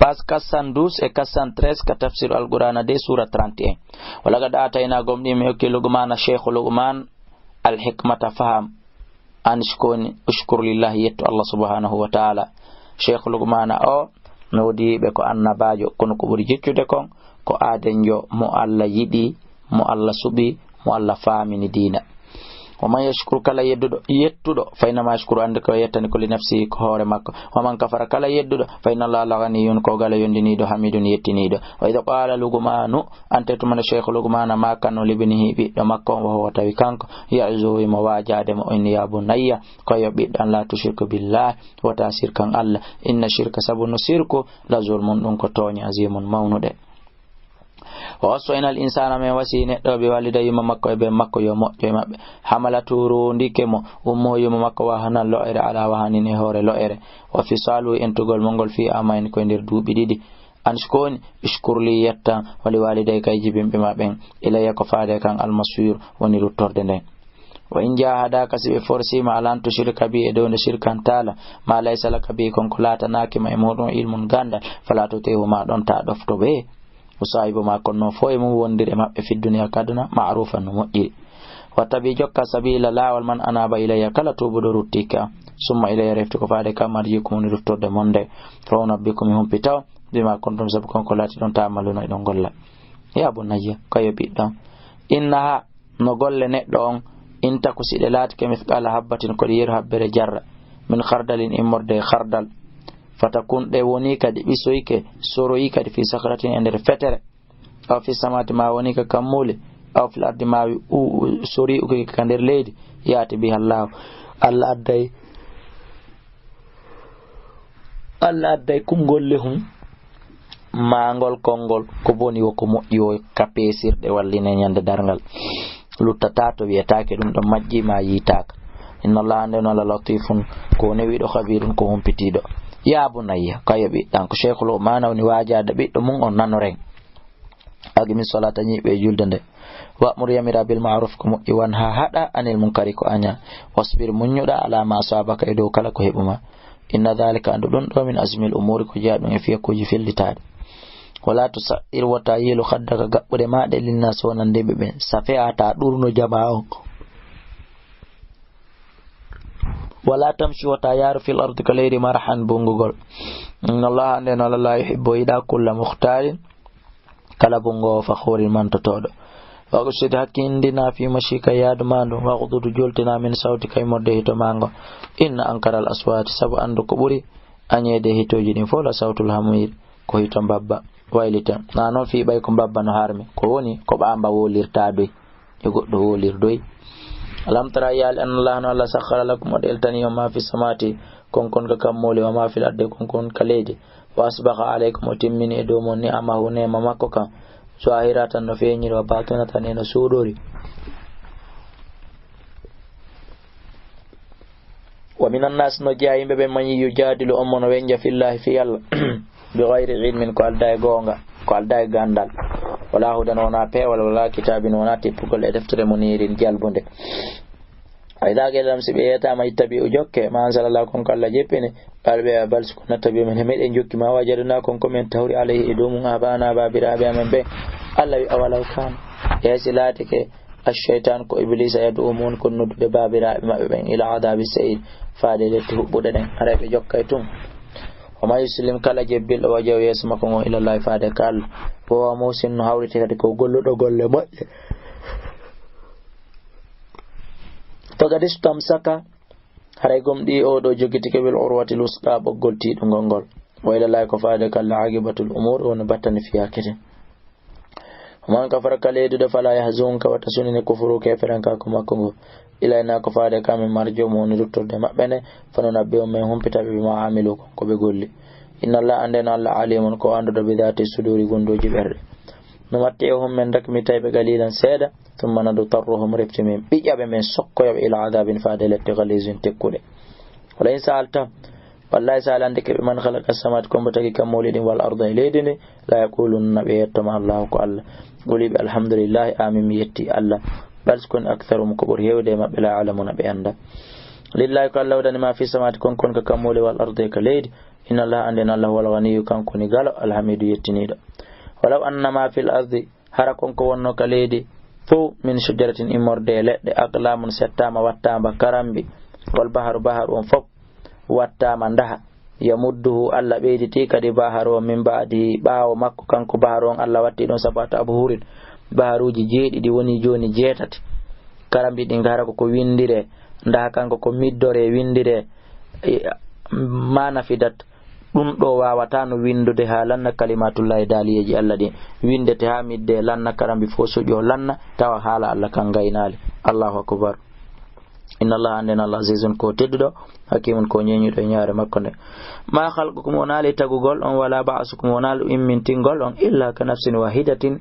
page 412 et 413 ka tafsir al-Qur'an de sura 31 wala ga data ina gomdi me ke Luqman Sheikh Luqman al-hikmata faham an shkoni ushkur lillahi yetto Allah subhanahu wa ta'ala Sheikh Luqman o nodi be ko annabajo kono ko buri jiccude kon ko adenjo mo Allah yidi mo Allah subi mo Allah faamini dina وما يشكر كلا يتدو فإنما يشكر عندك يتني كل نفسه كهور مكة ومن كفر كلا يدو فإن الله لغني كوغل يندنيدو حميد يتنيدو وإذا قال لقمان أنت تمن الشيخ لقمان ما كان لابنه بمكة وهو تويكانك يعزو مواجد مؤن يا بني كي بيد أن لا تشرك بالله وتأسير كان الله إن الشرك سبب نسيرك لظلم نكتوني عظيم مونود وصينا الإنسان من وسينة بوالديه مكة بمكة يوم حملته رونديكمو أمه يوم مكة وهنا لؤر على وهنين هور لؤر وفي صالو انتقل منقل في أمين كوندر دوبي ديدي أنشكون اشكر لي يتا ولوالديك يجيبين بما بين إلى يكفادك المصير ونيرو تردن وإن جاهداك سبي فرسي ما لن تشرك بي دون شركا تالا ما ليس لك بي كنكلاتا ناكما يمهدون علم غاندل فلا تطيعهما دون تعرفتو به وصاحب ما كنا فوي مو وندير ما في الدنيا كدنا معروفا مؤجي وتبي جوك سبيل الله والمن اناب الي كلا تبدرتك ثم الي رفتك فادك مرجيكم نرتود monde فون بكم هم بتاو بما كنتم سبكم كلاتي دون تعملون دون غلا يا بنيا كاي بيدان انها نغول ندون انت كسيدلات كمثقال حبه كلير حبر جر من خردل امرد خردل fatakun de woni kadi bisoyke soroyi kadi fi sakratin ender fetere aw fi samati ma woni ka kamule aw fil ardi ma sori uke ka nder leydi yaati bi Allah adday kumgolle hum mangol kongol ko boni ko moƴƴo ka pesirde walline nyande dargal luttata to wiyataake dum do majji ma yitaaka inna Allah andana la latifun ko ne wido khabirun ko humpitido ya bunayya kayabi dan ko Sheikh Luqman woni wajaade biddo mun on nanoren agimi salata nyibe juldande wa muryamira bil ma'ruf ko mo iwan ha hada anil munkari ko anya wasbir munyuda ala ma sabaka edo kala ko hebuma inna dhalika andu don do min azmil umuri ko jaadum e fiya ko jifillitaade wala tusair wata yilu khaddaka gabbude ma de linnas wonande be safiata durno jama'o ولا تمشي وتيار في الأرض كلير مرحا بونغول إن الله عندنا لا يحب إذا كل مختال كلا بونغو فخور من تطود وقصد حكين دينا في مشيك ياد مانو وقضد جولتنا من صوتك يمده تمانغو إن أنكر الأصوات سبع أندو كبوري أن يده توجين فولا صوت الحمير كوهيتم بابا ويلتا نانو في بايكم بابا نهارمي كوني كوبامبا وولير تادوي يقول وولير دوي alam tara ya an Allah la sakhara lakum adeltani ma fi samati konkon ka kamole wa ma fi ladde konkon kaleje wa asbaqa alaykum timmini edomo ni amahu ne mamako kan zahiratan no fenyir wa batinatan ena sudori wa minan nas no jaayimbe be manyi yujadilu umma no wenja fillahi fi yalla bi ghairi ilmin ko alday gonga ko alday gandal wala hudan wana pewal wala kitabin wana tipugol e deftere munirin jalbunde ayda gelam sibe yata ma ittabi ujokke ma sallallahu kon kala jepene albe balsu ko natabi men meden jokki ma wajadna kon comment tawri alayhi idum abana babira be men be allah awala kan yasilati ke ash-shaytan ko iblis yad'umun kun nudde babira mabbe ben ila adabi sa'id faadele to budden arabe jokkay tum وما يسلم كلا جبل وجو يسمكم إلى الله فادك الله فهو موسن هاوري تكو قولو دو قول مؤي فقد استمسك هريكم دي او دو جوكتك بالعروة الوسطى بقول تي دنغنغول وإلى الله كفادك الله عاقبة الأمور ونبتن فيها كده ومن كفر كاليد فلا يحزنك وتسنن كفرو كافرن كاكما كنغو إلى أن كفادك من مرجو مون دكتور دم بنه فننبئهم منهم بتابع ما عملوا كو بيقول إن الله عندنا الله عليم كو عنده بذات الصدور غندو جبر نمتعهم من ركم تايب قليلا سيدا ثم نضطرهم رفتمين بيجاب من سقوا إلى عذاب فادلة غليظ تكول ولئن سألت والله سأل عندك من خلق السماوات كم بتكي كمولد والأرض إليدني لا يقولون نبيتم الله كالله قولي الحمد لله آمين يتي الله بل سكن أكثر مكبر هيودي ما بلا علمنا بأندا لله كالله ودن ما في السماوات كن كمولد والأرض كليد inna Allah andena Allah wal ghaniyu kanko ni galo alhamidu yettinido walaw annama fil ardi hara konko wonno ka leydi fu min shujaratin imorde ledde aqlamun settama wattama karambi wal baharu on fop wattama ndaha yamudduhu Allah beyditi kadi baharu min baadi baawo makko kanko baharu on Allah watti don sabata abhurin baharuji jeedidi woni joni jeetati karambi din gara ko windire ndaha kanko ko middore windire mana fidat dum do wawata no windude ha lanna kalimatullahi daliyeji Allah din windete ha midde lanna karambi fo sujo lanna tawa hala Allah kan gaynali Allahu akbar inna Allah andena Allah azizun ko teddudo hakimun ko nyenyudo nyaare makko ne ma khalqukum wonali tagugol on wala ba'sukum wonal immintingol on illa ka nafsin wahidatin